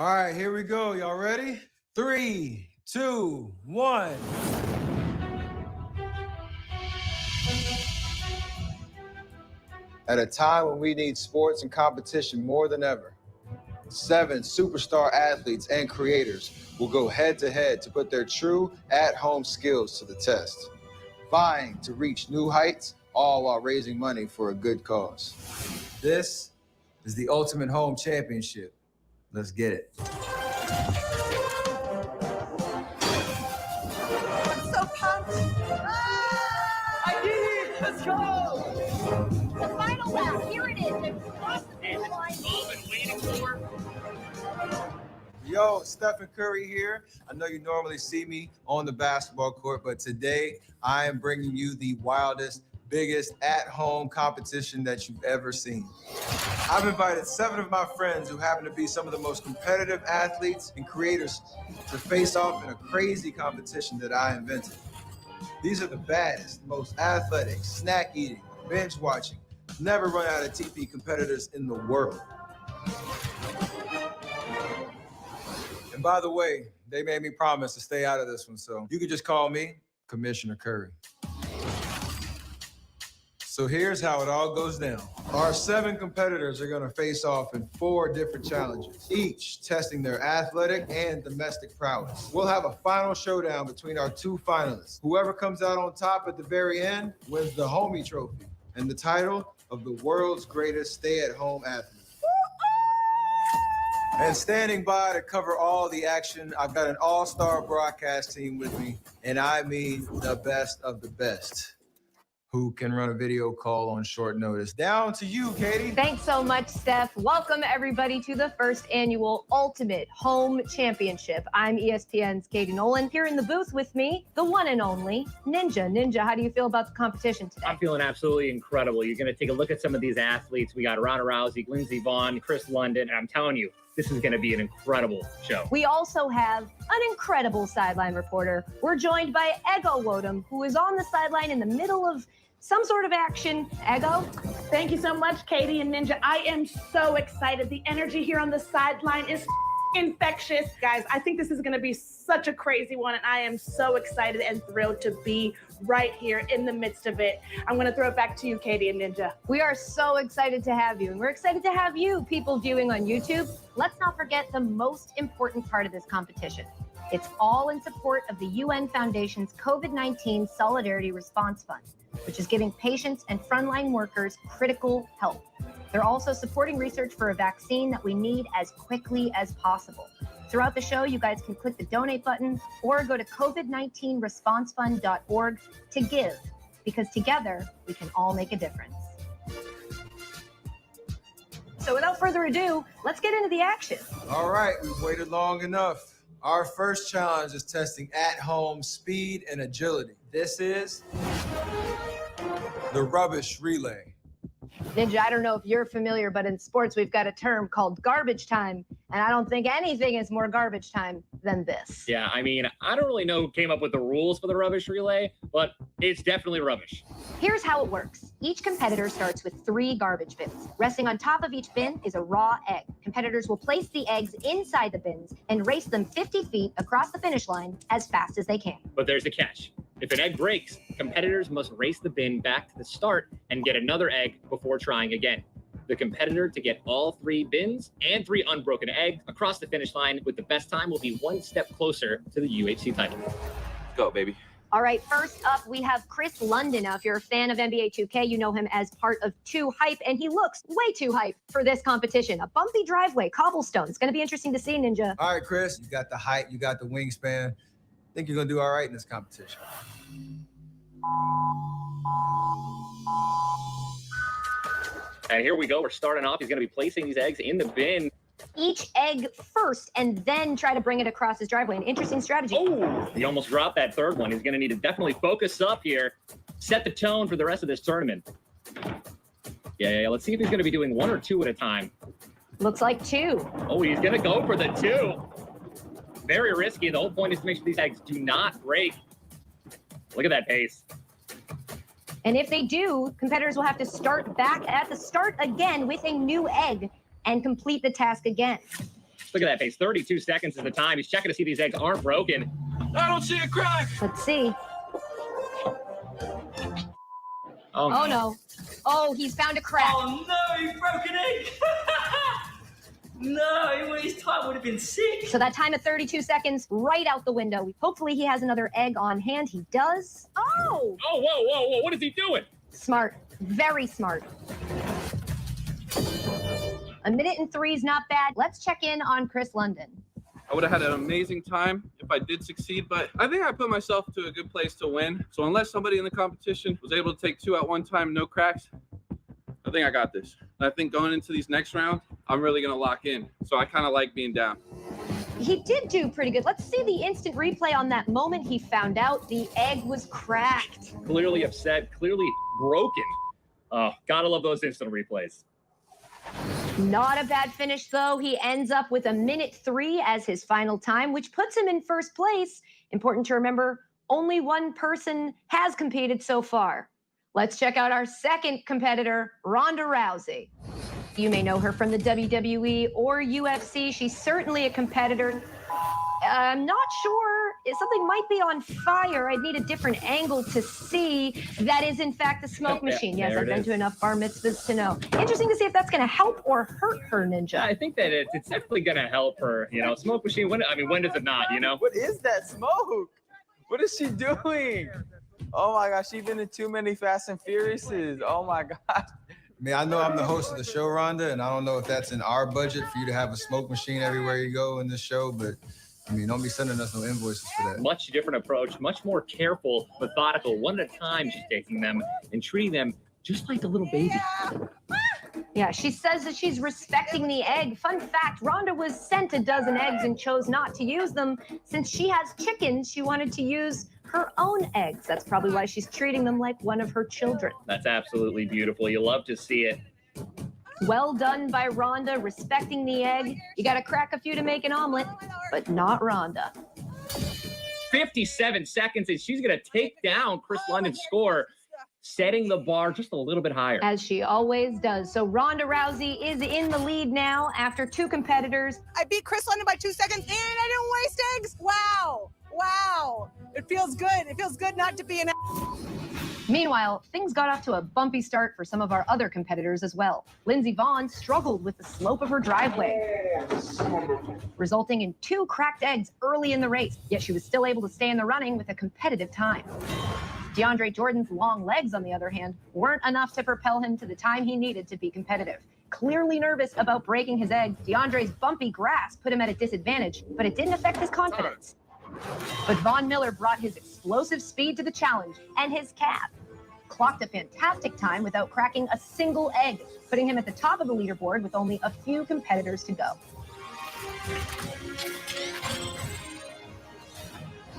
All right, here we go. Y'all ready? 3, 2, 1. At a time when we need sports and competition more than ever, 7 superstar athletes and creators will go head-to-head to put their true at-home skills to the test, vying to reach new heights, all while raising money for a good cause. This is the Ultimate Home Championship. Let's get it. I'm so pumped. I did it! Let's go! The final round, here it is. They've crossed the finish line. All been waiting for. Yo, Stephen Curry here. I know you normally see me on the basketball court, but today I am bringing you the wildest, biggest at-home competition that you've ever seen. I've invited 7 of my friends who happen to be some of the most competitive athletes and creators to face off in a crazy competition that I invented. These are the baddest, most athletic, snack eating, binge watching, never run out of TP competitors in the world. And by the way, they made me promise to stay out of this one, so you can just call me Commissioner Curry. So here's how it all goes down. Our 7 competitors are gonna face off in 4 different challenges, each testing their athletic and domestic prowess. We'll have a final showdown between our 2 finalists. Whoever comes out on top at the very end wins the Homie Trophy and the title of the world's greatest stay-at-home athlete. And standing by to cover all the action, I've got an all-star broadcast team with me, and I mean the best of the best, who can run a video call on short notice. Down to you, Katie. Thanks so much, Steph. Welcome, everybody, to the first annual Ultimate Home Championship. I'm ESPN's Katie Nolan. Here in the booth with me, the one and only Ninja. Ninja, how do you feel about the competition today? I'm feeling absolutely incredible. You're going to take a look at some of these athletes. We got Ronda Rousey, Lindsey Vonn, Chris London, and I'm telling you, this is going to be an incredible show. We also have an incredible sideline reporter. We're joined by Ego Wodum, who is on the sideline in the middle of some sort of action. Ego? Thank you so much, Katie and Ninja. I am so excited. The energy here on the sideline is infectious. Guys, I think this is going to be such a crazy one, and I am so excited and thrilled to be right here in the midst of it. I'm going to throw it back to you, Katie and Ninja. We are so excited to have you, and we're excited to have you, people viewing on YouTube. Let's not forget the most important part of this competition. It's all in support of the UN Foundation's COVID-19 Solidarity Response Fund, which is giving patients and frontline workers critical help. They're also supporting research for a vaccine that we need as quickly as possible. Throughout the show, you guys can click the donate button or go to covid19responsefund.org to give, because together we can all make a difference. So without further ado, let's get into the action. All right, we've waited long enough. Our first challenge is testing at-home speed and agility. This is the rubbish relay. Ninja, I don't know if you're familiar, but in sports, we've got a term called garbage time. And I don't think anything is more garbage time than this. Yeah, I mean, I don't really know who came up with the rules for the rubbish relay, but it's definitely rubbish. Here's how it works. Each competitor starts with 3 garbage bins. Resting on top of each bin is a raw egg. Competitors will place the eggs inside the bins and race them 50 feet across the finish line as fast as they can. But there's a catch. If an egg breaks, competitors must race the bin back to the start and get another egg before trying again. The competitor to get all 3 bins and 3 unbroken eggs across the finish line with the best time will be 1 step closer to the UHC title. Go, baby. All right, first up, we have Chris London. Now, if you're a fan of NBA 2K, you know him as part of 2 Hype, and he looks way too hype for this competition. A bumpy driveway, cobblestone. It's going to be interesting to see, Ninja. All right, Chris, you got the height, you got the wingspan. Think you're going to do all right in this competition. And here we go. We're starting off. He's going to be placing these eggs in the bin. Each egg first and then try to bring it across his driveway. An interesting strategy. Oh, he almost dropped that third one. He's going to need to definitely focus up here, set the tone for the rest of this tournament. Yeah. Let's see if he's going to be doing 1 or 2 at a time. Looks like 2. Oh, he's going to go for the 2. Very risky. The whole point is to make sure these eggs do not break. Look at that pace. And if they do, competitors will have to start back at the start again with a new egg and complete the task again. Look at that pace. 32 seconds is the time. He's checking to see these eggs aren't broken. I don't see a crack. Let's see. Oh no. Oh, he's found a crack. Oh no, he broke an egg. No, his time would have been 6. So that time of 32 seconds, right out the window. Hopefully he has another egg on hand. He does. Oh! Oh, whoa. What is he doing? Smart. Very smart. 1 minute and 3 is not bad. Let's check in on Chris London. I would have had an amazing time if I did succeed, but I think I put myself to a good place to win. So unless somebody in the competition was able to take 2 at one time, no cracks, I think I got this. And I think going into these next round, I'm really going to lock in. So I kind of like being down. He did do pretty good. Let's see the instant replay on that moment he found out the egg was cracked. Clearly upset, clearly broken. Oh, gotta love those instant replays. Not a bad finish, though. He ends up with 1 minute 3 as his final time, which puts him in first place. Important to remember, only one person has competed so far. Let's check out our second competitor, Ronda Rousey. You may know her from the WWE or UFC. She's certainly a competitor. I'm not sure. Something might be on fire. I'd need a different angle to see. That is, in fact, the smoke machine. Yes, I've been to enough bar mitzvahs to know. Interesting to see if that's going to help or hurt her, Ninja. I think that it's definitely going to help her. You know, smoke machine, when does it not, you know? What is that smoke? What is she doing? Oh my gosh, she's been in too many Fast and Furiouses. Oh my gosh. I mean, I know I'm the host of the show, Ronda, and I don't know if that's in our budget for you to have a smoke machine everywhere you go in this show, but I mean, don't be sending us no invoices for that. Much different approach, much more careful, methodical, one at a time she's taking them and treating them just like a little baby. Yeah, she says that she's respecting the egg. Fun fact, Ronda was sent a dozen eggs and chose not to use them. Since she has chickens, she wanted to use her own eggs. That's probably why she's treating them like one of her children. That's absolutely beautiful. You love to see it. Well done by Ronda, respecting the egg. You got to crack a few to make an omelet, but not Ronda. 57 seconds, and she's going to take down Chris London's score, setting the bar just a little bit higher. As she always does. So Ronda Rousey is in the lead now after 2 competitors. I beat Chris London by 2 seconds, and I didn't waste eggs. Wow. It feels good. It feels good not to be an... Meanwhile, things got off to a bumpy start for some of our other competitors as well. Lindsey Vonn struggled with the slope of her driveway, resulting in 2 cracked eggs early in the race, yet she was still able to stay in the running with a competitive time. DeAndre Jordan's long legs, on the other hand, weren't enough to propel him to the time he needed to be competitive. Clearly nervous about breaking his egg, DeAndre's bumpy grass put him at a disadvantage, but it didn't affect his confidence. But Von Miller brought his explosive speed to the challenge, and his calf clocked a fantastic time without cracking a single egg, putting him at the top of the leaderboard with only a few competitors to go.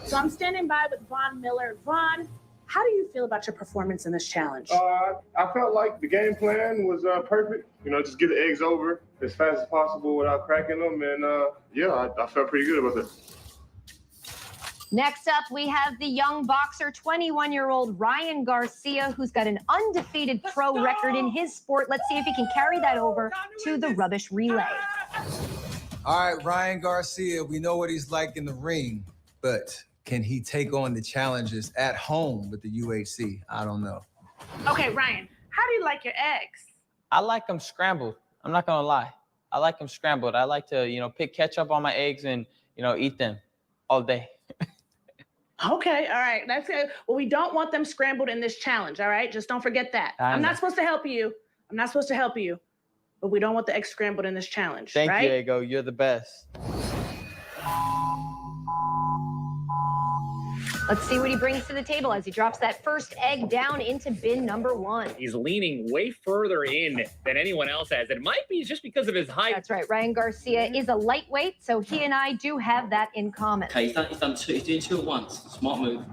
So I'm standing by with Von Miller. Von, how do you feel about your performance in this challenge? I felt like the game plan was perfect. You know, just get the eggs over as fast as possible without cracking them. And I felt pretty good about that. Next up, we have the young boxer, 21-year-old Ryan Garcia, who's got an undefeated pro record in his sport. Let's see if he can carry that over to the rubbish relay. All right, Ryan Garcia, we know what he's like in the ring, but can he take on the challenges at home with the UHC? I don't know. Okay, Ryan, how do you like your eggs? I like them scrambled. I'm not gonna lie. I like them scrambled. I like to, pick ketchup on my eggs and, eat them all day. Okay, all right. That's it. Well, we don't want them scrambled in this challenge, all right? Just don't forget that. I'm not supposed to help you. But we don't want the eggs scrambled in this challenge, Thank right? you, Ego. You're the best. Let's see what he brings to the table as he drops that first egg down into bin number 1. He's leaning way further in than anyone else has. It might be just because of his height. That's right. Ryan Garcia is a lightweight, so he and I do have that in common. Okay, he's done 2. He's doing 2 at once. Smart move.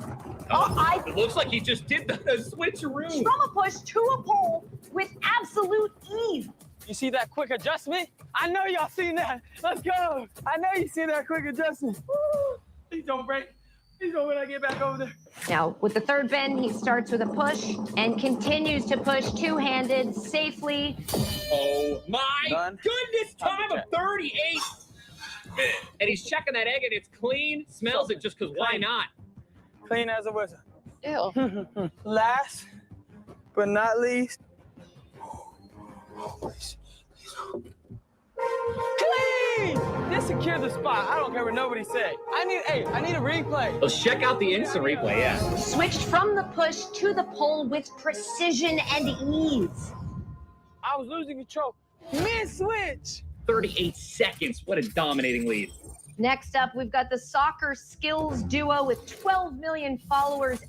It looks like he just did the switcheroo. From a push to a pole with absolute ease. You see that quick adjustment? I know y'all seen that. Let's go. I know you see that quick adjustment. Woo. Please don't break. Please don't when I get back over there. Now, with the third bend, he starts with a push and continues to push two-handed safely. Oh, my goodness, time of 38. And he's checking that egg, and it's clean. Smells it just because why not? Clean as a whistle. Ew. Last but not least. Clean! This secured the spot. I don't care what nobody say. I need a replay. Let's check out the instant replay, yeah. Switched from the push to the pull with precision and ease. I was losing control mid-switch. 38 seconds. What a dominating lead. Next up, we've got the soccer skills duo with 12 million followers,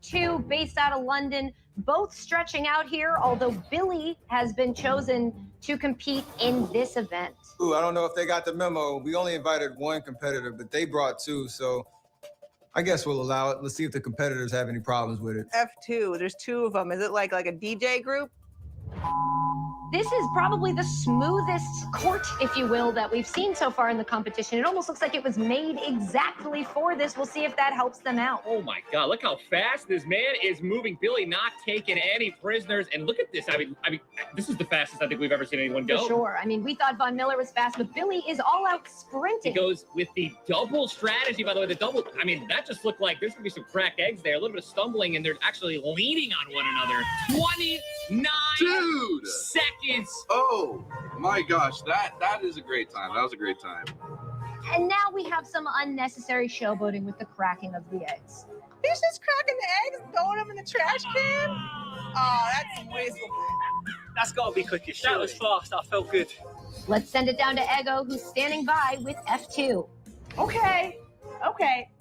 F2, based out of London, both stretching out here, although Billy has been chosen to compete in this event. Ooh, I don't know if they got the memo. We only invited one competitor, but they brought two, so I guess we'll allow it. Let's see if the competitors have any problems with it. F2, there's two of them. Is it like a DJ group? This is probably the smoothest court, if you will, that we've seen so far in the competition. It almost looks like it was made exactly for this. We'll see if that helps them out. Oh my God, look how fast this man is moving. Billy not taking any prisoners. And look at this. I mean, this is the fastest I think we've ever seen anyone go. For sure. I mean, we thought Von Miller was fast, but Billy is all out sprinting. He goes with the double strategy, by the way. The double, I mean, that just looked like there's going to be some cracked eggs there. A little bit of stumbling, and they're actually leaning on one another. 29 seconds. Oh my gosh, that is a great time. That was a great time. And now we have some unnecessary showboating with the cracking of the eggs. He's just cracking the eggs and throwing them in the trash can? Oh, that's wasteful. That's got to be quick as shit. That was fast. I felt good. Let's send it down to Ego, who's standing by with F2. Okay.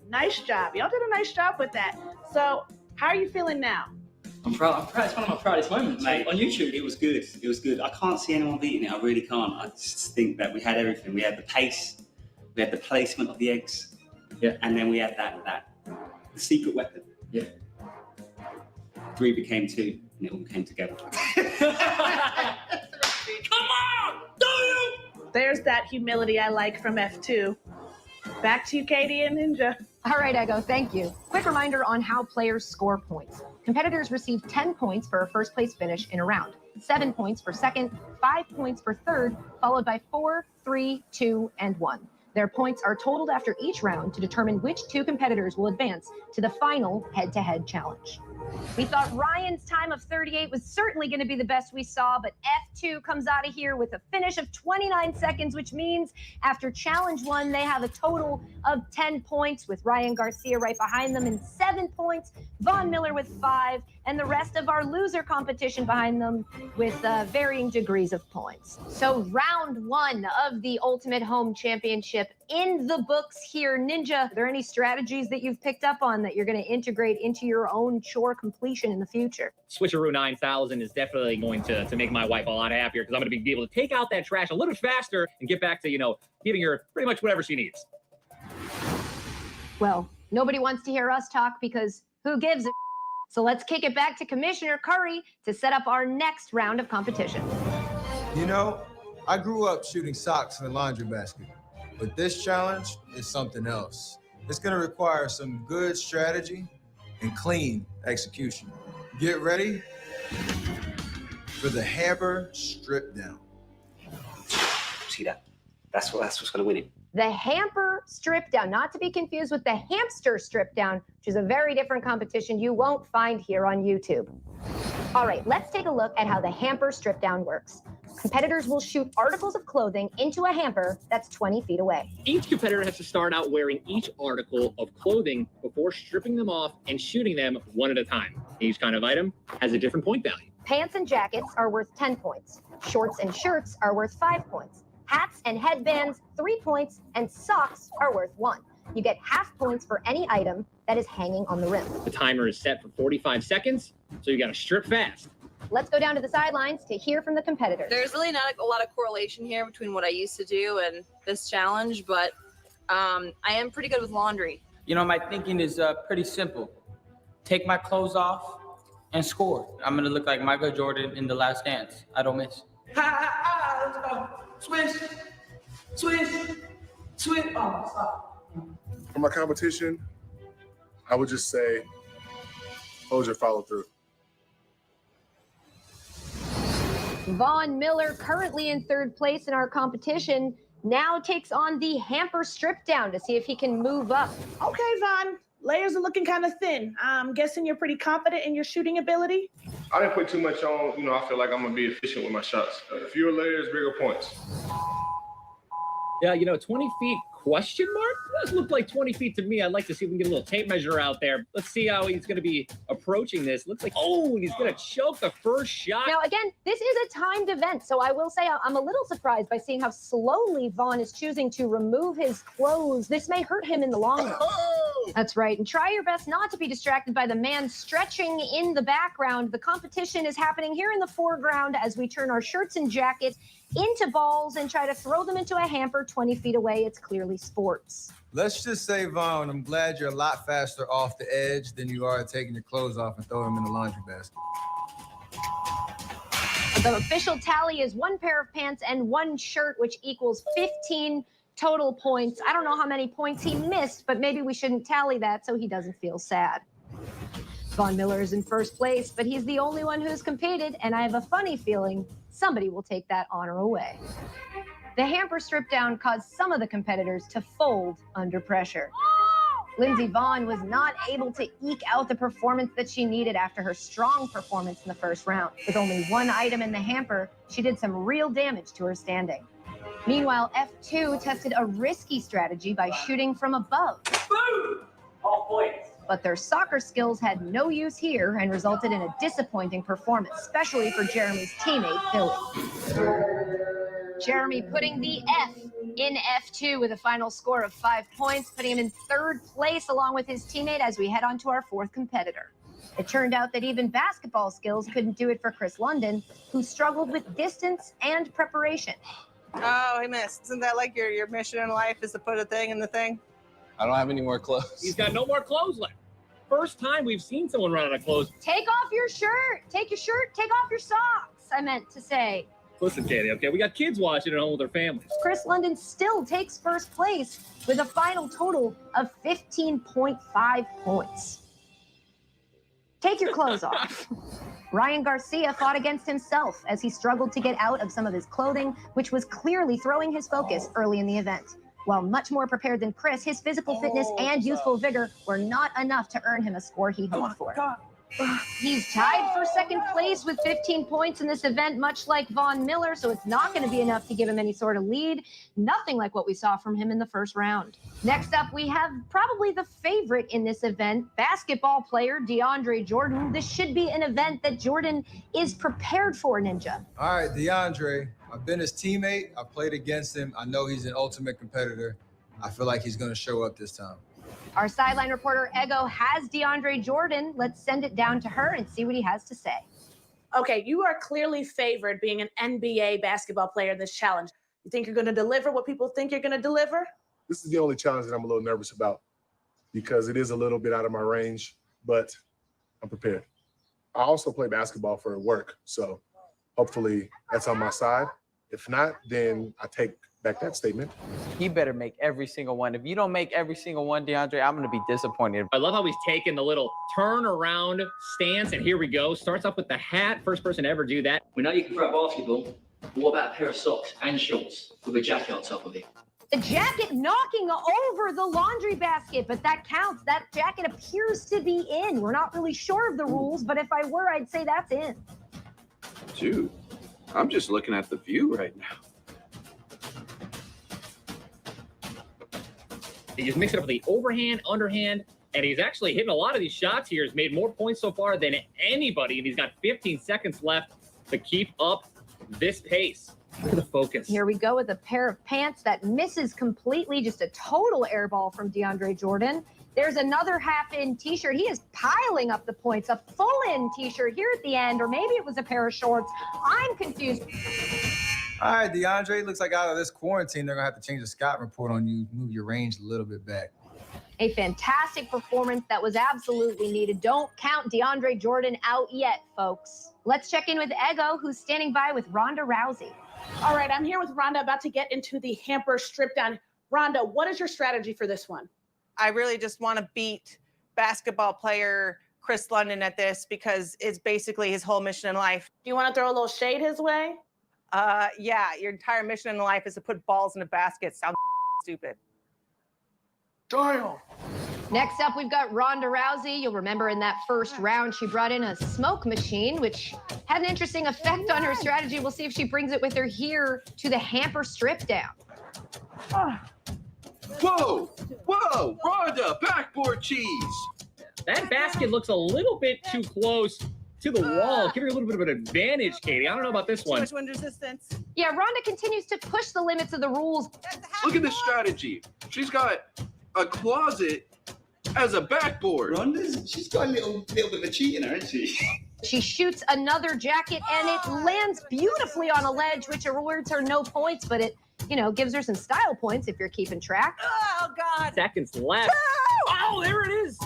Nice job. Y'all did a nice job with that. So, how are you feeling now? I'm proud. It's one of my proudest moments, mate. On YouTube, it was good. It was good. I can't see anyone beating it. I really can't. I just think that we had everything. We had the pace. We had the placement of the eggs. Yeah. And then we had the secret weapon. Yeah. 3 became 2, and it all came together. Come on! Do you? There's that humility I like from F2. Back to you, Katie and Ninja. All right, Ego, thank you. Quick reminder on how players score points. Competitors receive 10 points for a first place finish in a round, 7 points for second, 5 points for third, followed by 4, 3, 2, and 1. Their points are totaled after each round to determine which 2 competitors will advance to the final head-to-head challenge. We thought Ryan's time of 38 was certainly going to be the best we saw, but F2 comes out of here with a finish of 29 seconds, which means after challenge 1, they have a total of 10 points, with Ryan Garcia right behind them in 7 points, Von Miller with 5, and the rest of our loser competition behind them with varying degrees of points. So round 1 of the Ultimate Home Championship in the books here. Ninja, are there any strategies that you've picked up on that you're going to integrate into your own chore completion in the future? Switcheroo 9000 is definitely going to make my wife a lot happier, because I'm going to be able to take out that trash a little bit faster and get back to, giving her pretty much whatever she needs. Well, nobody wants to hear us talk because who gives a So let's kick it back to Commissioner Curry to set up our next round of competition. I grew up shooting socks in the laundry basket, but this challenge is something else. It's going to require some good strategy and clean execution. Get ready for the hamper strip down. See that? That's what's going to win it. The hamper strip down, not to be confused with the hamster strip down, which is a very different competition you won't find here on YouTube. All right, let's take a look at how the hamper strip down works. Competitors will shoot articles of clothing into a hamper that's 20 feet away. Each competitor has to start out wearing each article of clothing before stripping them off and shooting them one at a time. Each kind of item has a different point value. Pants and jackets are worth 10 points. Shorts and shirts are worth 5 points. Hats and headbands, 3 points, and socks are worth 1. You get half points for any item that is hanging on the rim. The timer is set for 45 seconds, so you got to strip fast. Let's go down to the sidelines to hear from the competitors. There's really not a lot of correlation here between what I used to do and this challenge, but I am pretty good with laundry. My thinking is pretty simple. Take my clothes off and score. I'm going to look like Michael Jordan in The Last Dance. I don't miss. Let's go. Switch. Oh, stop. For my competition, I would just say, hold your follow through. Von Miller currently in third place in our competition. now takes on the hamper strip down to see if he can move up. Okay, Vaughn. Layers are looking kind of thin. I'm guessing you're pretty confident in your shooting ability? I didn't put too much on. I feel like I'm going to be efficient with my shots. Fewer layers, bigger points. Yeah, 20 feet question mark? Does look like 20 feet to me. I'd like to see if we can get a little tape measure out there. Let's see how he's going to be approaching this. Looks like, he's going to choke the first shot. Now, again, this is a timed event, so I will say I'm a little surprised by seeing how slowly Vaughn is choosing to remove his clothes. This may hurt him in the long run. That's right. And try your best not to be distracted by the man stretching in the background. The competition is happening here in the foreground as we turn our shirts and jackets into balls and try to throw them into a hamper 20 feet away. It's clearly sports. Let's just say, Vaughn, I'm glad you're a lot faster off the edge than you are taking your clothes off and throwing them in the laundry basket. The official tally is 1 pair of pants and 1 shirt, which equals 15 total points. I don't know how many points he missed, but maybe we shouldn't tally that so he doesn't feel sad. Von Miller is in first place, but he's the only one who's competed, and I have a funny feeling somebody will take that honor away. The hamper strip down caused some of the competitors to fold under pressure. Lindsey Vonn was not able to eke out the performance that she needed after her strong performance in the first round. With only 1 item in the hamper, she did some real damage to her standing. Meanwhile, F2 tested a risky strategy by shooting from above. Boom! All points. But their soccer skills had no use here and resulted in a disappointing performance, especially for Jeremy's teammate, Billy. Jeremy putting the F in F2 with a final score of 5 points, putting him in 3rd place along with his teammate as we head on to our 4th competitor. It turned out that even basketball skills couldn't do it for Chris London, who struggled with distance and preparation. Oh, he missed. Isn't that like your mission in life is to put a thing in the thing? I don't have any more clothes. He's got no more clothes left. First time we've seen someone run out of clothes. Take off your shirt. Take your shirt. Take off your socks, I meant to say. Listen, Katie, okay, we got kids watching at home with their families. Chris London still takes first place with a final total of 15.5 points. Take your clothes off. Ryan Garcia fought against himself as he struggled to get out of some of his clothing, which was clearly throwing his focus early in the event. While much more prepared than Chris, his physical fitness and youthful vigor were not enough to earn him a score he hoped for. He's tied for 2nd place with 15 points in this event, much like Von Miller, so it's not going to be enough to give him any sort of lead. Nothing like what we saw from him in the first round. Next up, we have probably the favorite in this event, basketball player DeAndre Jordan. This should be an event that Jordan is prepared for, Ninja. All right, DeAndre, I've been his teammate. I played against him. I know he's an ultimate competitor. I feel like he's going to show up this time. Our sideline reporter, Ego, has DeAndre Jordan. Let's send it down to her and see what he has to say. Okay, you are clearly favored being an NBA basketball player in this challenge. You think you're going to deliver what people think you're going to deliver? This is the only challenge that I'm a little nervous about because it is a little bit out of my range, but I'm prepared. I also play basketball for work, so hopefully that's on my side. If not, then I take back that statement. You better make every single one. If you don't make every single one, DeAndre, I'm going to be disappointed. I love how he's taking the little turn around stance, and here we go. Starts off with the hat. First person to ever do that. We know you can throw a basketball, but what about a pair of socks and shorts with a jacket on top of it? The jacket knocking over the laundry basket, but that counts. That jacket appears to be in. We're not really sure of the rules, but if I were, I'd say that's in. Dude, I'm just looking at the view right now. He just mixed it up with the overhand, underhand, and he's actually hitting a lot of these shots here. He's made more points so far than anybody, and he's got 15 seconds left to keep up this pace. Look at the focus. Here we go with a pair of pants that misses completely, just a total air ball from DeAndre Jordan. There's another half-in t-shirt. He is piling up the points. A full-in t-shirt here at the end, or maybe it was a pair of shorts. I'm confused. All right, DeAndre, looks like out of this quarantine, they're going to have to change the Scott report on you, move your range a little bit back. A fantastic performance that was absolutely needed. Don't count DeAndre Jordan out yet, folks. Let's check in with Ego, who's standing by with Ronda Rousey. All right, I'm here with Ronda, about to get into the hamper strip down. Ronda, what is your strategy for this one? I really just want to beat basketball player Chris London at this because it's basically his whole mission in life. Do you want to throw a little shade his way? Yeah, your entire mission in life is to put balls in a basket. Sounds stupid. Damn. Next up, we've got Ronda Rousey. You'll remember in that first round, she brought in a smoke machine, which had an interesting effect on her strategy. We'll see if she brings it with her here to the hamper strip down. Whoa, whoa, Ronda, backboard cheese. That basket looks a little bit too close to the wall. Give her a little bit of an advantage, Katie. I don't know about this Too one. much wind resistance. Yeah, Ronda continues to push the limits of the rules. Look at this strategy. She's got a closet as a backboard. She's got a little bit of a cheat in her, hasn't she? She shoots another jacket, and it lands beautifully on a ledge, which awards her no points, but it, gives her some style points if you're keeping track. Oh, God. Seconds left. Oh, there it is.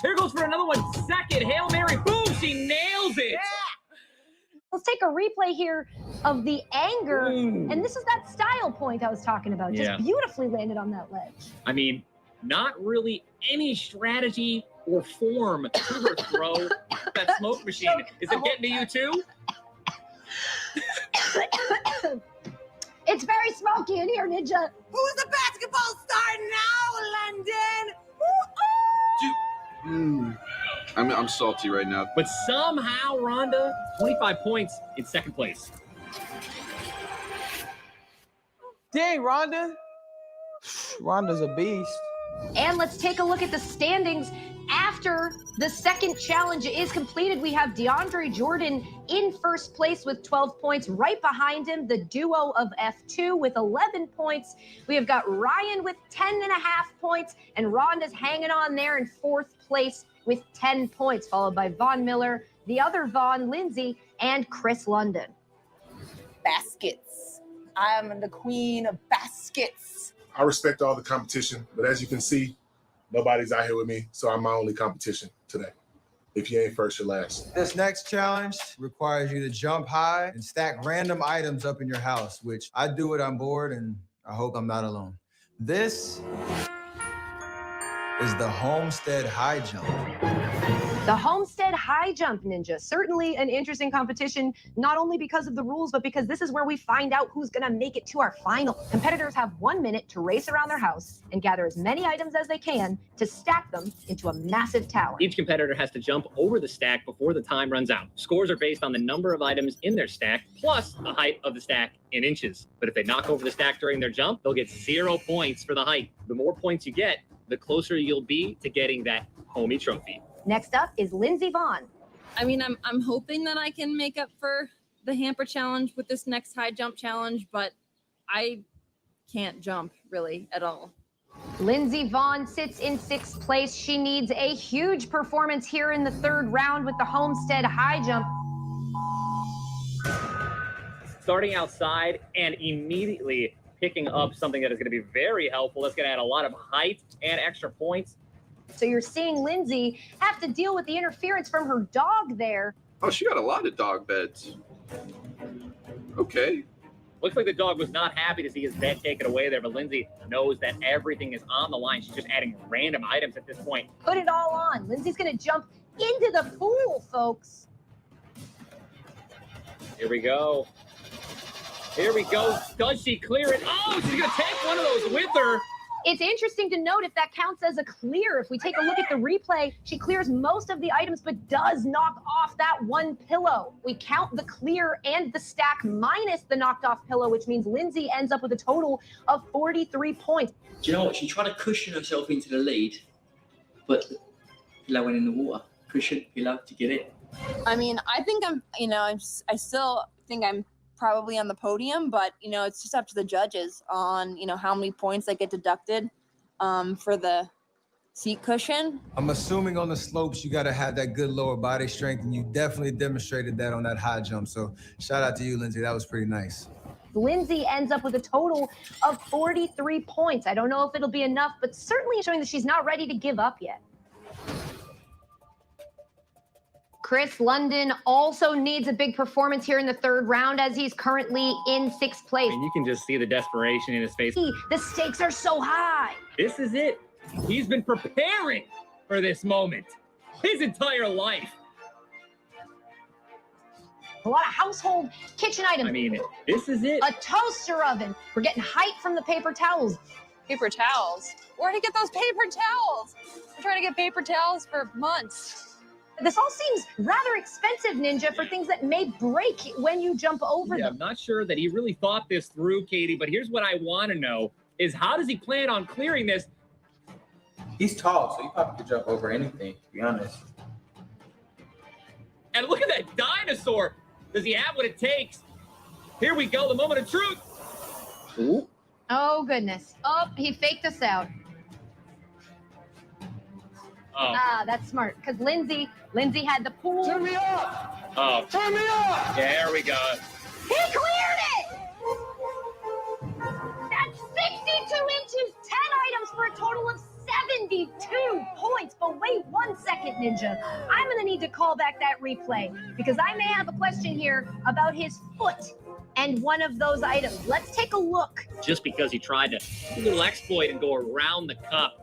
Here goes for another one. Second Hail Mary. Boom, she nails it. Let's take a replay here of the anger, and this is that style point I was talking about. Just beautifully landed on that ledge. I mean, not really any strategy or form to her throw. That smoke machine. Is it getting to you too? It's very smoky in here, Ninja. Who's the basketball star now, London? I'm salty right now. But somehow, Ronda, 25 points in second place. Dang, Ronda. Ronda's a beast. And let's take a look at the standings. After the second challenge is completed, we have DeAndre Jordan in first place with 12 points. Right behind him, the duo of F2 with 11 points. We have got Ryan with 10.5 points, and Ronda's hanging on there in fourth place with 10 points, followed by Von Miller, the other Von, Lindsay, and Chris London. Baskets. I'm the queen of baskets. I respect all the competition, but as you can see, nobody's out here with me, so I'm my only competition today. If you ain't first, you're last. This next challenge requires you to jump high and stack random items up in your house, which I do it on board, and I hope I'm not alone. This is the Homestead High Jump. The Homestead High Jump, Ninja. Certainly an interesting competition, not only because of the rules, but because this is where we find out who's going to make it to our final. Competitors have 1 minute to race around their house and gather as many items as they can to stack them into a massive tower. Each competitor has to jump over the stack before the time runs out. Scores are based on the number of items in their stack, plus the height of the stack in inches. But if they knock over the stack during their jump, they'll get 0 points for the height. The more points you get, the closer you'll be to getting that homie trophy. Next up is Lindsay Vaughn. I mean, I'm hoping that I can make up for the hamper challenge with this next high jump challenge, but I can't jump really at all. Lindsay Vaughn sits in 6th place. She needs a huge performance here in the 3rd round with the Homestead High Jump. Starting outside and immediately picking up something that is going to be very helpful. That's going to add a lot of height and extra points. So you're seeing Lindsay have to deal with the interference from her dog there. Oh, she got a lot of dog beds. Okay. Looks like the dog was not happy to see his bed taken away there, but Lindsay knows that everything is on the line. She's just adding random items at this point. Put it all on. Lindsay's going to jump into the pool, folks. Here we go. Here we go. Does she clear it? Oh, she's going to take one of those with her. It's interesting to note if that counts as a clear. If we take a look at the replay, she clears most of the items, but does knock off that one pillow. We count the clear and the stack minus the knocked off pillow, which means Lindsay ends up with a total of 43 points. Do you know what? She tried to cushion herself into the lead, but the pillow went in the water. Cushion, pillow to get it. I mean, I think I still think I'm probably on the podium, but it's just up to the judges on how many points that get deducted for the seat cushion. I'm assuming on the slopes you got to have that good lower body strength, and you definitely demonstrated that on that high jump. So shout out to you, Lindsay. That was pretty nice. Lindsay ends up with a total of 43 points. I don't know if it'll be enough, but certainly showing that she's not ready to give up yet. Chris London also needs a big performance here in the 3rd round as he's currently in 6th place. I mean, you can just see the desperation in his face. The stakes are so high. This is it. He's been preparing for this moment his entire life. A lot of household kitchen items. I mean, this is it. A toaster oven. We're getting hype from the paper towels. Paper towels? Where'd he get those paper towels? I'm trying to get paper towels for months. This all seems rather expensive, Ninja, for things that may break when you jump over Yeah, them. I'm not sure that he really thought this through, Katie, but here's what I want to know is how does he plan on clearing this? He's tall, so he probably could jump over anything, to be honest. And look at that dinosaur. Does he have what it takes? Here we go, the moment of truth. Ooh. Oh, goodness. Oh, he faked us out. Oh. Ah, that's smart. Because Lindsay had the pool. Turn me up! Oh. Turn me up! There we go. He cleared it! That's 62 inches, 10 items for a total of 72 points. But wait 1 second, Ninja. I'm going to need to call back that replay because I may have a question here about his foot and one of those items. Let's take a look. Just because he tried to do a little exploit and go around the cup.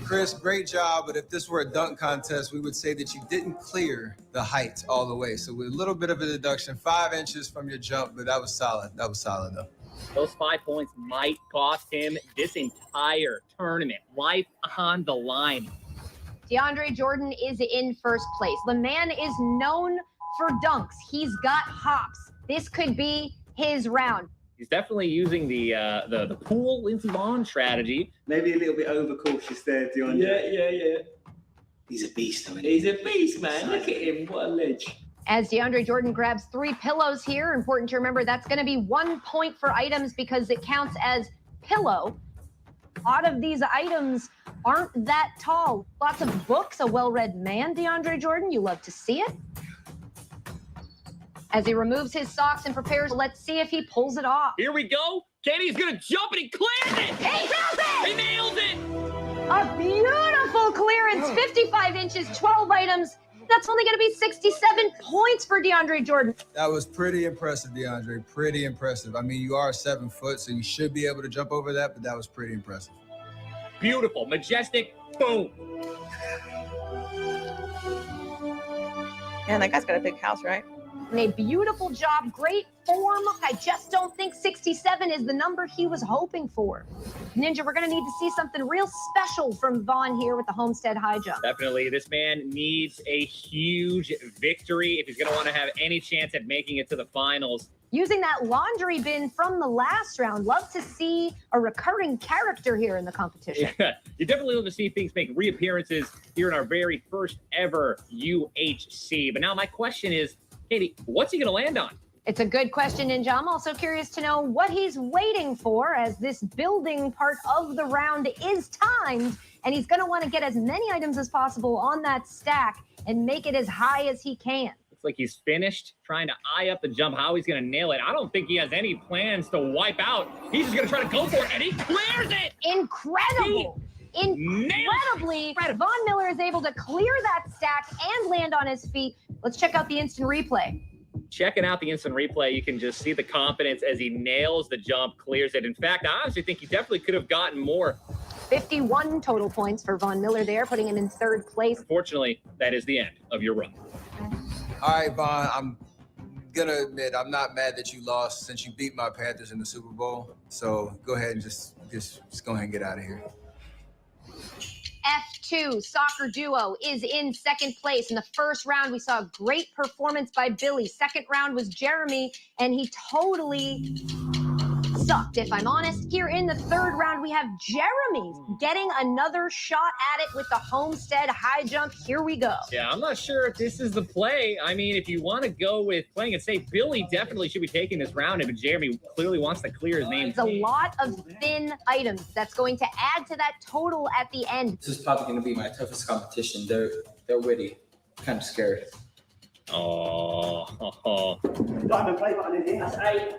Chris, great job. But if this were a dunk contest, we would say that you didn't clear the height all the way. So with a little bit of a deduction, 5 inches from your jump, but that was solid. That was solid, though. Those 5 points might cost him this entire tournament. Life on the line. DeAndre Jordan is in first place. The man is known for dunks. He's got hops. This could be his round. He's definitely using the pool Lindsey Vonn strategy. Maybe a little bit overcautious there, DeAndre. Yeah. He's a beast, though. He's a beast, man. Look at him. What a ledge. As DeAndre Jordan grabs 3 pillows here, important to remember that's going to be 1 point for items because it counts as pillow. A lot of these items aren't that tall. Lots of books, a well-read man, DeAndre Jordan. You love to see it. As he removes his socks and prepares, let's see if he pulls it off. Here we go. Kenny's going to jump and he clears it. He does it! He nails it. A beautiful clearance, 55 inches, 12 items. That's only going to be 67 points for DeAndre Jordan. That was pretty impressive, DeAndre. Pretty impressive. I mean, you are 7 foot, so you should be able to jump over that, but that was pretty impressive. Beautiful, majestic, boom. Man, that guy's got a big house, right? And a beautiful job, great form. I just don't think 67 is the number he was hoping for. Ninja, we're going to need to see something real special from Vaughn here with the Homestead high jump. Definitely, this man needs a huge victory if he's going to want to have any chance at making it to the finals. Using that laundry bin from the last round. Love to see a recurring character here in the competition. Yeah, you definitely love to see things make reappearances here in our very first ever UHC. But now my question is, Katie, what's he going to land on? It's a good question, Ninja. I'm also curious to know what he's waiting for as this building part of the round is timed, and he's going to want to get as many items as possible on that stack and make it as high as he can. Looks like he's finished trying to eye up the jump, how he's going to nail it. I don't think he has any plans to wipe out. He's just going to try to go for it, and he clears it! Incredible! Incredibly, Von Miller is able to clear that stack and land on his feet. Let's check out the instant replay. Checking out the instant replay, you can just see the confidence as he nails the jump, clears it. In fact, I honestly think he definitely could have gotten more. 51 total points for Von Miller there, putting him in third place. Unfortunately, that is the end of your run. All right, Vaughn, I'm going to admit I'm not mad that you lost since you beat my Panthers in the Super Bowl. So go ahead and just go ahead and get out of here. F2 soccer duo is in second place. In the first round, we saw a great performance by Billy. Second round was Jeremy, and he totally sucked, if I'm honest. Here in the third round, we have Jeremy getting another shot at it with the Homestead high jump. Here we go. Yeah, I'm not sure if this is the play. I mean, if you want to go with playing it safe, Billy definitely should be taking this round, but Jeremy clearly wants to clear his name. It's a lot of thin items. That's going to add to that total at the end. This is probably going to be my toughest competition. They're witty. Kind of scared. Oh, Diamond play button in here. That's 8.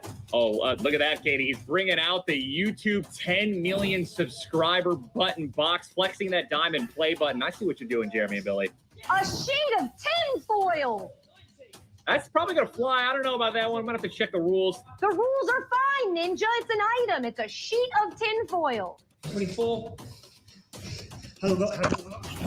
Look at that, Katie. He's bringing out the YouTube 10 million subscriber button box, flexing that diamond play button. I see what you're doing, Jeremy and Billy. A sheet of tin foil. That's probably going to fly. I don't know about that one. I'm going to have to check the rules. The rules are fine, Ninja. It's an item. It's a sheet of tin foil. 24.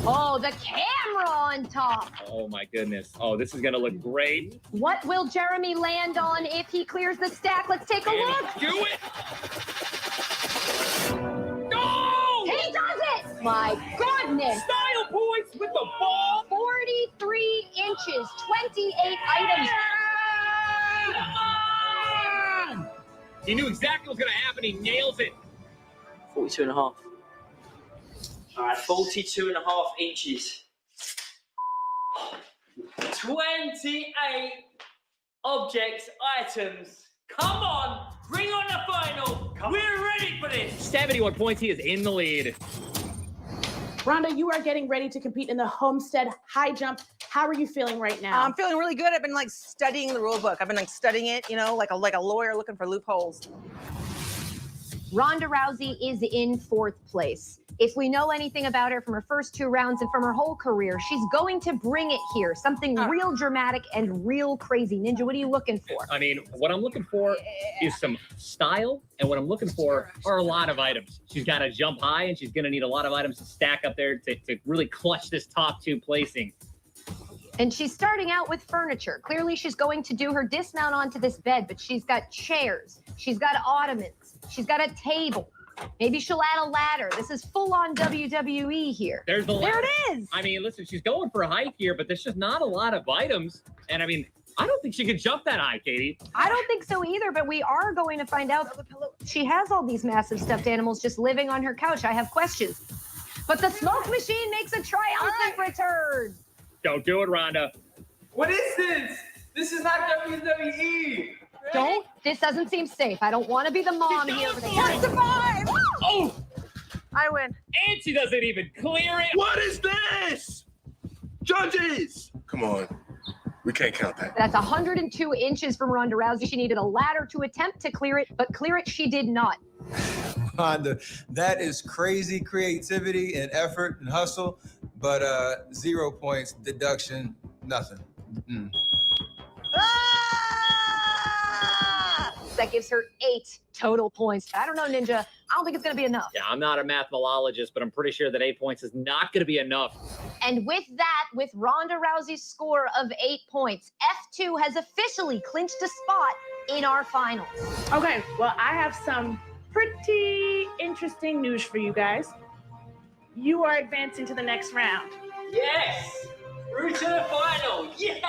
Oh, the camera on top. Oh my goodness. Oh, this is gonna look great. What will Jeremy land on if he clears the stack? Let's take a look. Do it! No! He does it! My goodness. Style points with the ball. 43 inches, 28 items. Come on! He knew exactly what was gonna happen. He nails it. 42 and a half. All right, 42 and a half inches. 28 objects, items. Come on, bring on the final. We're ready for this. 71 points. He is in the lead. Ronda, you are getting ready to compete in the Homestead high jump. How are you feeling right now? I'm feeling really good. I've been like studying the rule book. I've been like studying it, you know, like a lawyer looking for loopholes. Ronda Rousey is in 4th place. If we know anything about her from her first 2 rounds and from her whole career, she's going to bring it here. Something real dramatic and real crazy. Ninja, what are you looking for? I mean, what I'm looking for is some style, and what I'm looking for are a lot of items. She's got to jump high, and she's going to need a lot of items to stack up there to really clutch this top 2 placing. And she's starting out with furniture. Clearly, she's going to do her dismount onto this bed, but she's got chairs. She's got ottomans. She's got a table. Maybe she'll add a ladder. This is full-on WWE here. There's the There ladder. it is. I mean, listen, she's going for a height here, but there's just not a lot of items. And I mean, I don't think she could jump that high, Katie. I don't think so either, but we are going to find out. She has all these massive stuffed animals just living on her couch. I have questions. But the smoke machine makes a triumphant return. Don't do it, Ronda. What is this? This is not WWE. Don't. This doesn't seem safe. I don't want to be the mom here. But Survive! Oh, I win. and she doesn't even clear it. What is this? Judges! Come on. We can't count that. that's 102 inches from Ronda Rousey. She needed a ladder to attempt to clear it, but clear it she did not. Ronda, that is crazy creativity and effort and hustle, but 0 points, deduction, nothing. That gives her 8 total points. I don't know, Ninja. I don't think it's going to be enough. Yeah, I'm not a mathemologist, but I'm pretty sure that 8 points is not going to be enough. And with that, with Ronda Rousey's score of 8 points, F2 has officially clinched a spot in our finals. Okay, well, I have some pretty interesting news for you guys. You are advancing to the next round. Yes! Through to the final. Yeah!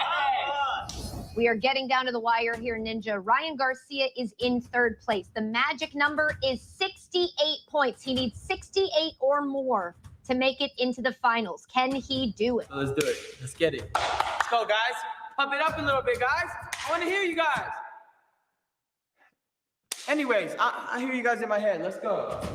We are getting down to the wire here, Ninja. Ryan Garcia is in 3rd place. The magic number is 68 points. He needs 68 or more to make it into the finals. Can he do it? So let's do it. Let's get it. Let's go, guys. Pump it up a little bit, guys. I want to hear you guys. Anyways, I hear you guys in my head. Let's go.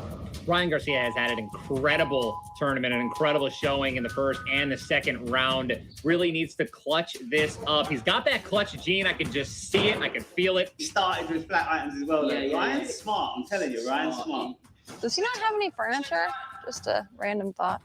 Ryan Garcia has had an incredible tournament, an incredible showing in the first and the second round. Really needs to clutch this up. He's got that clutch gene. I can just see it. I can feel it. He started with flat items as well. Yeah, Ryan's smart. I'm telling you, Ryan's smart. Does he not have any furniture? Just a random thought.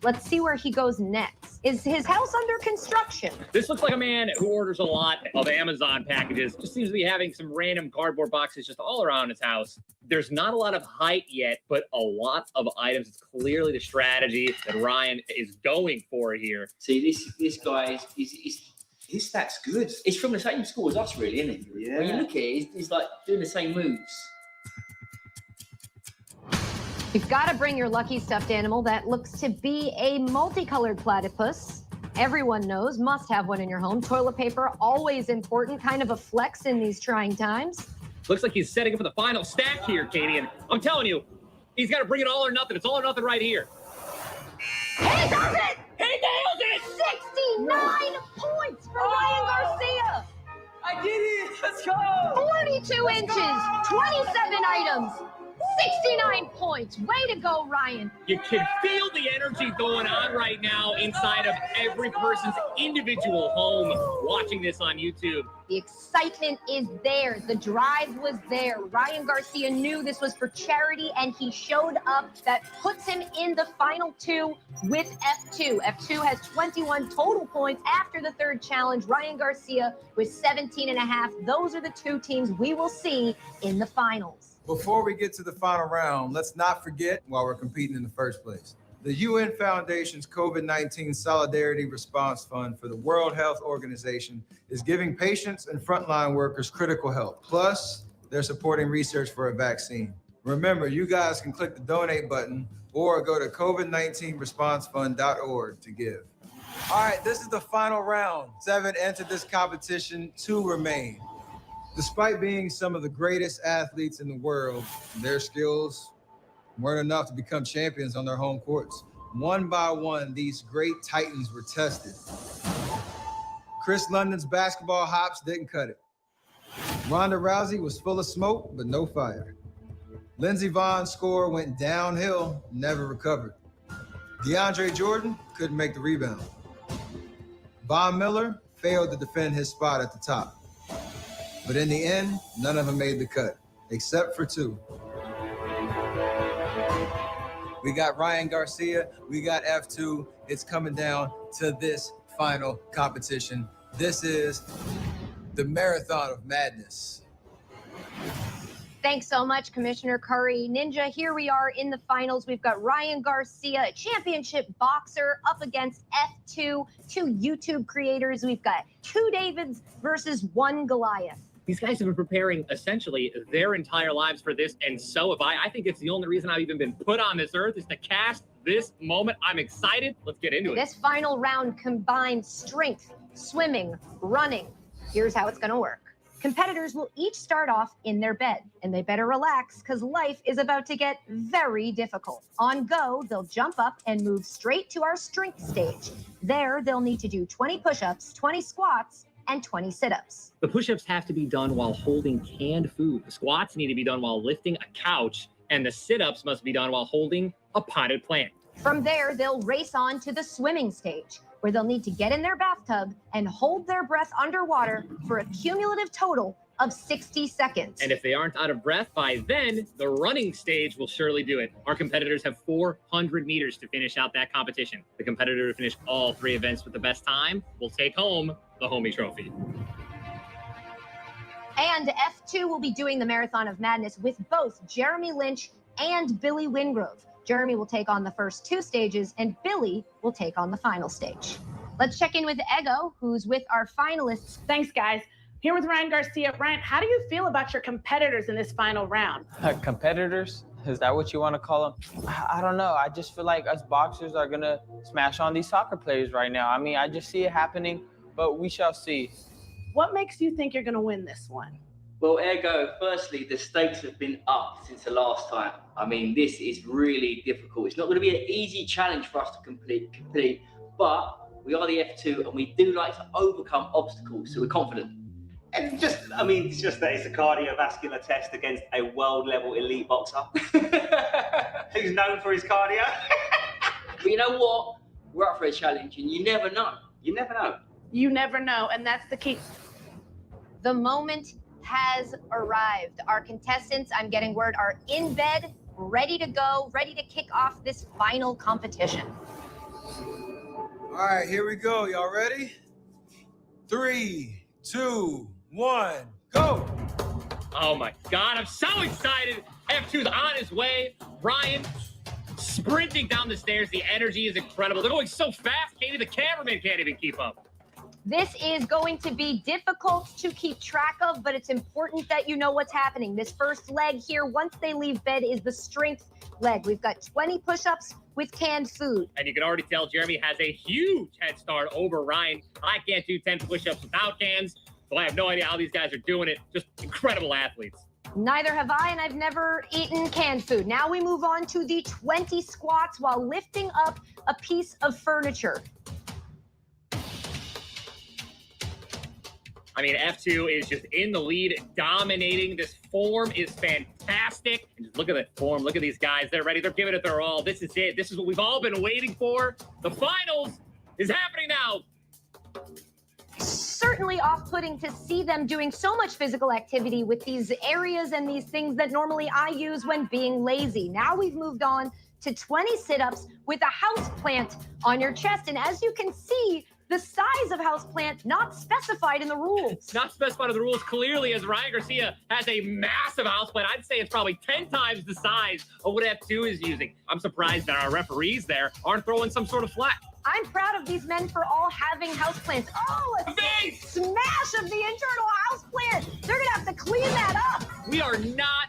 Let's see where he goes next. Is his house under construction? This looks like a man who orders a lot of Amazon packages. Just seems to be having some random cardboard boxes just all around his house. There's not a lot of height yet, but a lot of items. It's clearly the strategy that Ryan is going for here. See, this guy is his stats good. He's from the same school as us, really, isn't he? Yeah. When you look at it, he's like doing the same moves. You've got to bring your lucky stuffed animal. That looks to be a multicolored platypus. Everyone knows, must have one in your home. Toilet paper, always important, kind of a flex in these trying times. Looks like he's setting up for the final stack here, Katie. And I'm telling you, he's got to bring it all or nothing. It's all or nothing right here. He does it! He nailed it! 69 points for Ryan Garcia! I did it! Let's go! 42 inches, 27 items, 69 points. Way to go, Ryan. You can feel the energy going on right now inside of every person's individual home watching this on YouTube. The excitement is there. The drive was there. Ryan Garcia knew this was for charity, and he showed up. That puts him in the final 2 with F2. F2 has 21 total points after the 3rd challenge. Ryan Garcia with 17.5. Those are the 2 teams we will see in the finals. Before we get to the final round, let's not forget why we're competing in the first place. The UN Foundation's COVID-19 Solidarity Response Fund for the World Health Organization is giving patients and frontline workers critical help. Plus, they're supporting research for a vaccine. Remember, you guys can click the donate button or go to covid19responsefund.org to give. All right, this is the final round. 7 entered this competition, 2 remain. Despite being some of the greatest athletes in the world, their skills weren't enough to become champions on their home courts. One by one, these great titans were tested. Chris London's basketball hops didn't cut it. Ronda Rousey was full of smoke, but no fire. Lindsey Vonn's score went downhill, never recovered. DeAndre Jordan couldn't make the rebound. Von Miller failed to defend his spot at the top. But in the end, none of them made the cut, except for 2. We got Ryan Garcia, we got F2. It's coming down to this final competition. This is the Marathon of Madness. Thanks so much, Commissioner Curry. Ninja, here we are in the finals. We've got Ryan Garcia, a championship boxer, up against F2, 2 YouTube creators. We've got 2 Davids versus 1 Goliath. These guys have been preparing essentially their entire lives for this, and so have I. I think it's the only reason I've even been put on this earth is to cast this moment. I'm excited. Let's get into it. This final round combines strength, swimming, running. Here's how it's going to work. Competitors will each start off in their bed, and they better relax because life is about to get very difficult. On go, they'll jump up and move straight to our strength stage. There, they'll need to do 20 push-ups, 20 squats, and 20 sit-ups. The push-ups have to be done while holding canned food. The squats need to be done while lifting a couch, and the sit-ups must be done while holding a potted plant. From there, they'll race on to the swimming stage, where they'll need to get in their bathtub and hold their breath underwater for a cumulative total of 60 seconds. And if they aren't out of breath by then, the running stage will surely do it. Our competitors have 400 meters to finish out that competition. The competitor to finish all 3 events with the best time will take home the Homie Trophy. And F2 will be doing the Marathon of Madness with both Jeremy Lynch and Billy Wingrove. Jeremy will take on the first 2 stages, and Billy will take on the final stage. Let's check in with Ego, who's with our finalists. Thanks, guys. Here with Ryan Garcia. Ryan, how do you feel about your competitors in this final round? Competitors? Is that what you want to call them? I don't know. I just feel like us boxers are going to smash on these soccer players right now. I mean, I just see it happening, but we shall see. What makes you think you're going to win this one? Well, Ergo, firstly, the stakes have been up since the last time. I mean, this is really difficult. It's not going to be an easy challenge for us to complete, but we are the F2 and we do like to overcome obstacles, so we're confident. And it's just that it's a cardiovascular test against a world-level elite boxer who's known for his cardio. But you know what? We're up for a challenge, and you never know. You never know. You never know, and that's the key. The moment has arrived. Our contestants, I'm getting word, are in bed, ready to go, ready to kick off this final competition. All right, here we go. Y'all ready? 3, 2, 1, go. Oh my God, I'm so excited. F2's on his way. Ryan sprinting down the stairs. The energy is incredible. They're going so fast, Katie, the cameraman can't even keep up. This is going to be difficult to keep track of, but it's important that you know what's happening. This first leg here, once they leave bed, is the strength leg. We've got 20 push-ups with canned food. And you can already tell Jeremy has a huge head start over Ryan. I can't do 10 push-ups without cans, so I have no idea how these guys are doing it. Just incredible athletes. Neither have I, and I've never eaten canned food. Now we move on to the 20 squats while lifting up a piece of furniture. I mean, F2 is just in the lead, dominating. This form is fantastic. And just look at that form. Look at these guys. They're ready. They're giving it their all. This is it. This is what we've all been waiting for. The finals is happening now. Certainly off-putting to see them doing so much physical activity with these areas and these things that normally I use when being lazy. Now we've moved on to 20 sit-ups with a house plant on your chest. And as you can see, The size of houseplant not specified in the rules. Not specified in the rules clearly, as Ryan Garcia has a massive houseplant. I'd say it's probably 10 times the size of what F2 is using. I'm surprised that our referees there aren't throwing some sort of flag. I'm proud of these men for all having houseplants. Oh, a smash of the internal houseplant. They're gonna have to clean that up. We are not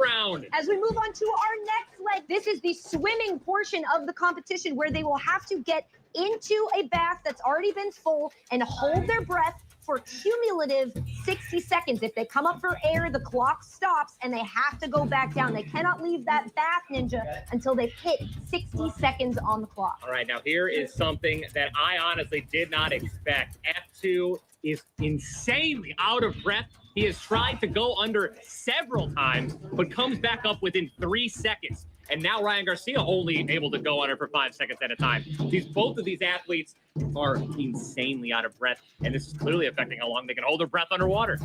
round. As we move on to our next leg, this is the swimming portion of the competition where they will have to get into a bath that's already been full and hold their breath for cumulative 60 seconds. If they come up for air, the clock stops and they have to go back down. They cannot leave that bath, Ninja, until they've hit 60 seconds on the clock. All right, now here is something that I honestly did not expect. F2 is insanely out of breath. He has tried to go under several times, but comes back up within 3 seconds. And now Ryan Garcia only able to go under for 5 seconds at a time. Both of these athletes are insanely out of breath, and this is clearly affecting how long they can hold their breath underwater.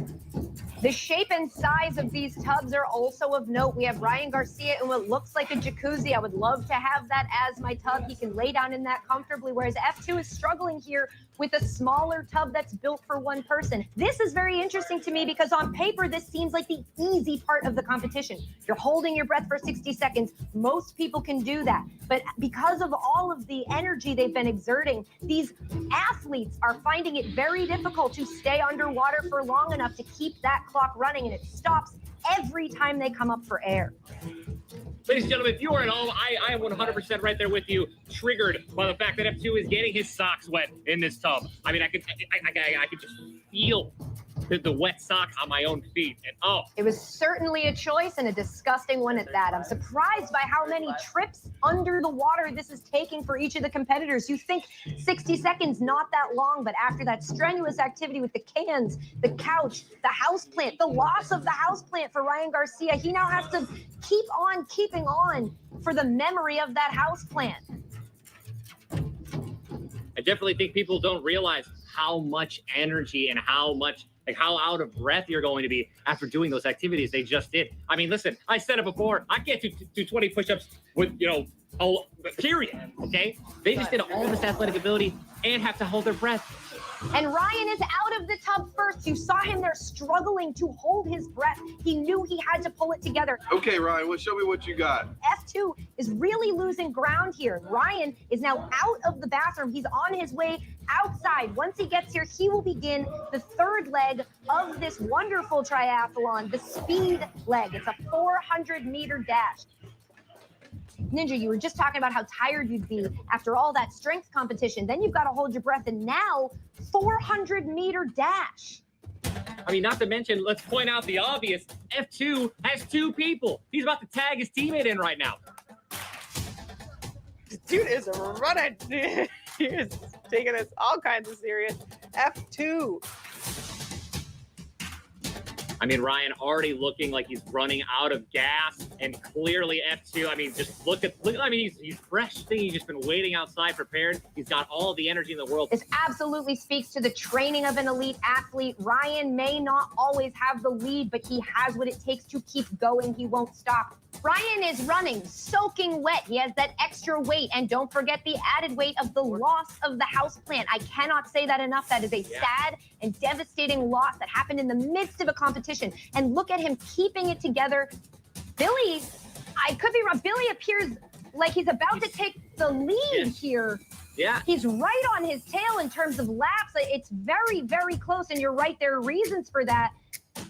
The shape and size of these tubs are also of note. We have Ryan Garcia in what looks like a jacuzzi. I would love to have that as my tub. He can lay down in that comfortably, whereas F2 is struggling here with a smaller tub that's built for one person. This is very interesting to me because on paper, this seems like the easy part of the competition. You're holding your breath for 60 seconds. Most people can do that. But because of all of the energy they've been exerting, these athletes are finding it very difficult to stay underwater for long enough to keep that clock running, and it stops every time they come up for air. Ladies and gentlemen, if you are at home, I am 100% right there with you, triggered by the fact that F2 is getting his socks wet in this tub. I mean, I could just feel the wet socks on my own feet. And oh, it was certainly a choice, and a disgusting one at that. I'm surprised by how many trips under the water this is taking for each of the competitors. You think 60 seconds, not that long, but after that strenuous activity with the cans, the couch, the houseplant, the loss of the houseplant for Ryan Garcia, he now has to keep on keeping on for the memory of that houseplant. I definitely think people don't realize how much energy and how out of breath you're going to be after doing those activities they just did. I mean, listen, I said it before. I can't do 20 push-ups with, period, okay? They just did all this athletic ability and have to hold their breath. And Ryan is out of the tub first. You saw him there struggling to hold his breath. He knew he had to pull it together. Okay, Ryan, well, show me what you got. F2 is really losing ground here. Ryan is now out of the bathroom. He's on his way outside. Once he gets here, he will begin the third leg of this wonderful triathlon, the speed leg. It's a 400-meter dash. Ninja, you were just talking about how tired you'd be after all that strength competition. Then you've got to hold your breath, and now 400-meter dash. I mean, not to mention, let's point out the obvious. F2 has 2 people. He's about to tag his teammate in right now. Dude is running. He is taking this all kinds of serious. F2. I mean, Ryan already looking like he's running out of gas, and clearly F2. I mean, just look. I mean, he's fresh. He's just been waiting outside, prepared. He's got all the energy in the world. This absolutely speaks to the training of an elite athlete. Ryan may not always have the lead, but he has what it takes to keep going. He won't stop. Ryan is running, soaking wet. He has that extra weight, and don't forget the added weight of the loss of the houseplant. I cannot say that enough. That is a sad and devastating loss that happened in the midst of a competition. And look at him keeping it together. Billy, I could be wrong. Billy appears like he's about to take the lead here. Yeah. He's right on his tail in terms of laps. It's very, very close, and you're right, there are reasons for that.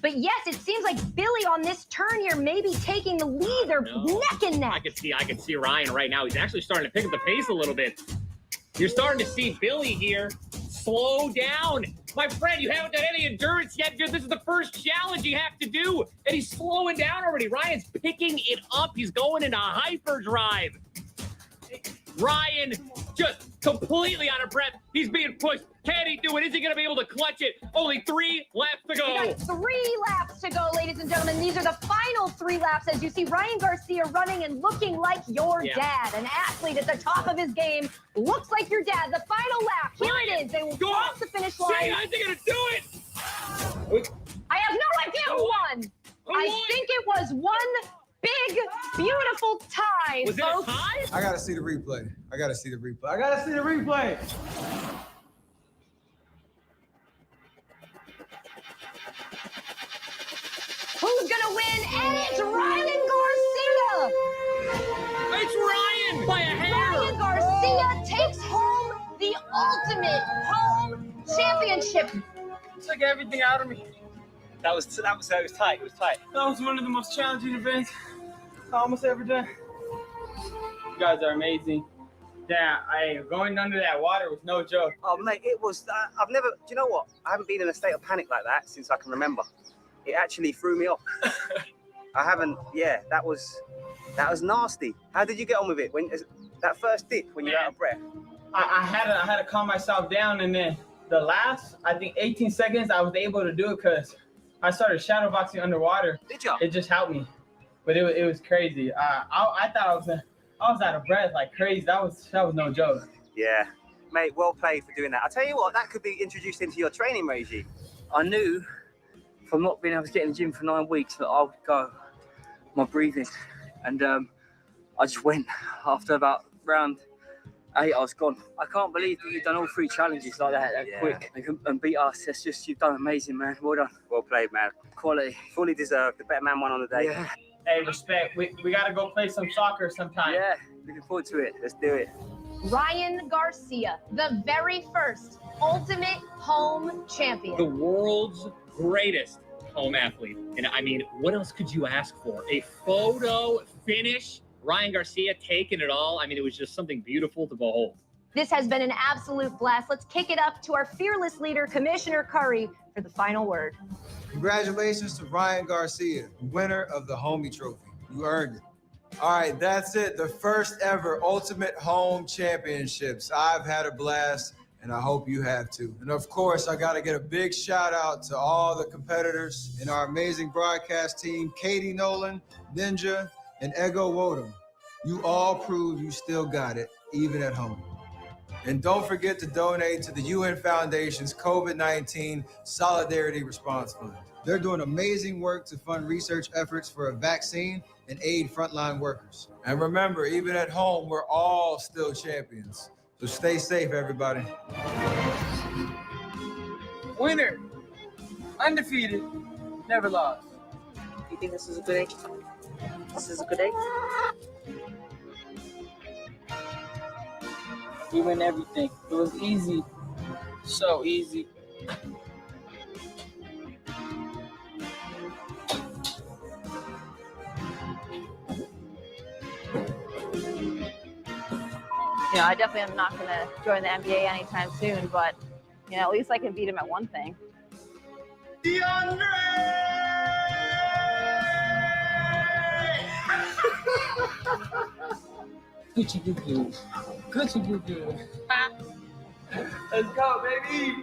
But yes, it seems like Billy on this turn here may be taking the lead. They're neck and neck. I could see Ryan right now. He's actually starting to pick up the pace a little bit. You're starting to see Billy here slow down. My friend, you haven't done any endurance yet. This is the first challenge you have to do, and he's slowing down already. Ryan's picking it up. He's going into hyperdrive. Ryan just completely out of breath. He's being pushed. Can he do it? Is he going to be able to clutch it? Only 3 laps to go. We got 3 laps to go, ladies and gentlemen. These are the final 3 laps as you see Ryan Garcia running and looking like your dad. An athlete at the top of his game. Looks like your dad. The final lap. Here it is. They will cross the finish line. See, I think I'm going to do it. I have no idea who won. I think it was one big, beautiful tie. Was it a tie? I gotta see the replay. the win, and it's Ryan Garcia. It's Ryan by a hair. Ryan Garcia takes home the ultimate home championship. Took everything out of me. That was tight. It was tight. That was one of the most challenging events I almost ever done. You guys are amazing. Yeah, going under that water was no joke. Oh, mate, it was. I've never. Do you know what? I haven't been in a state of panic like that since I can remember. It actually threw me off. I haven't. Yeah, that was nasty. How did you get on with it when that first dip when you're out of breath? I had to calm myself down, and then the last, I think 18 seconds, I was able to do it because I started shadowboxing underwater. Did you? It just helped me, but it was crazy. I thought I was out of breath like crazy. That was no joke. Yeah, mate, well played for doing that. I tell you what, that could be introduced into your training regime. I knew from not being able to get in the gym for 9 weeks that I would go my breathing, and I just went after about round 8. I was gone. I can't believe that you've done all 3 challenges like that quick and beat us. It's just, you've done amazing, man. Well done. Well played, man. Quality. Fully deserved. The better man won on the day. Yeah. Hey, respect. We got to go play some soccer sometime. Yeah, looking forward to it. Let's do it. Ryan Garcia, the very first ultimate home champion. The world's greatest home athlete. And I mean, what else could you ask for? A photo finish, Ryan Garcia taking it all. I mean, it was just something beautiful to behold. This has been an absolute blast. Let's kick it up to our fearless leader, Commissioner Curry, for the final word. Congratulations to Ryan Garcia, winner of the Homie Trophy. You earned it. All right, that's it. The first ever Ultimate Home Championships. I've had a blast, and I hope you have too. And of course, I got to get a big shout out to all the competitors and our amazing broadcast team, Katie Nolan, Ninja, and Ego Wodum. You all proved you still got it, even at home. And don't forget to donate to the UN Foundation's COVID-19 Solidarity Response Fund. They're doing amazing work to fund research efforts for a vaccine and aid frontline workers. And remember, even at home, we're all still champions. So stay safe, everybody. Winner, undefeated, never lost. You think this is a good egg? This is a good egg? We win everything. It was easy. So easy. You know, I definitely am not going to join the NBA anytime soon, but, you know, at least I can beat him at one thing. DeAndre! Gucci, good. Let's go, baby.